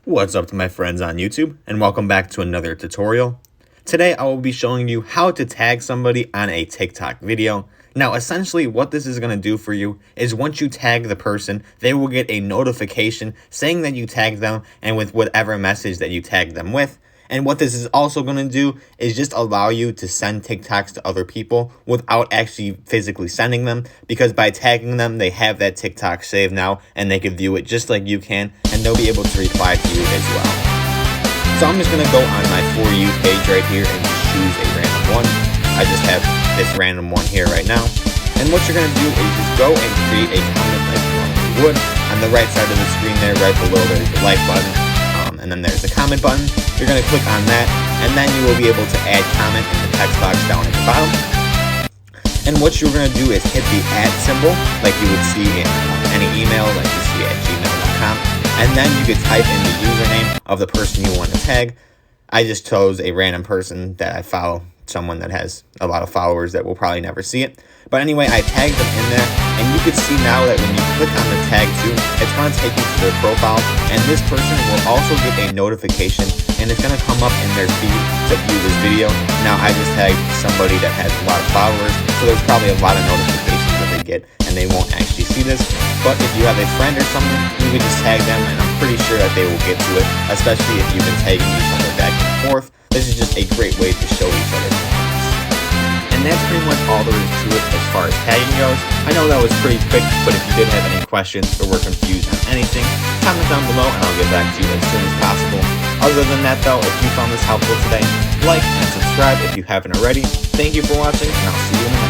What's up to my friends on YouTube, and welcome back to another tutorial. Today I will be showing you how to tag somebody on a TikTok video. Now essentially what this is going to do for you is once you tag the person, they will get a notification saying that you tagged them and with whatever message that you tagged them with. And what this is also going to do is just allow you to send TikToks to other people without actually physically sending them, because by tagging them, they have that TikTok saved now and they can view it just like you can, and they'll be able to reply to you as well. So I'm just going to go on my For You page right here and just choose a random one. I just have this random one here right now. And what you're going to do is just go and create a comment like you normally would. On the right side of the screen there, right below, there's the like button. And then there's the comment button. You're going to click on that, and then you will be able to add comment in the text box down at the bottom. And what you're going to do is hit the @ symbol like you would see in any email, like you see at gmail.com. And then you could type in the username of the person you want to tag. I just chose a random person that I follow, someone that has a lot of followers that will probably never see it. But anyway, I tagged them in there, and you can see now that when you click on the tag too, it's going to take you to their profile, and this person will also get a notification, and it's going to come up in their feed to view this video. Now, I just tagged somebody that has a lot of followers, so there's probably a lot of notifications that they get, and they won't actually see this. But if you have a friend or something, you can just tag them, and I'm pretty sure that they will get to it, especially if you've been tagging each other back and forth. This is just a great way to show each other. And that's pretty much all there is to it as far as tagging goes. I know that was pretty quick, but if you did have any questions or were confused on anything, comment down below and I'll get back to you as soon as possible. Other than that though, if you found this helpful today, like and subscribe if you haven't already. Thank you for watching, and I'll see you in the next one.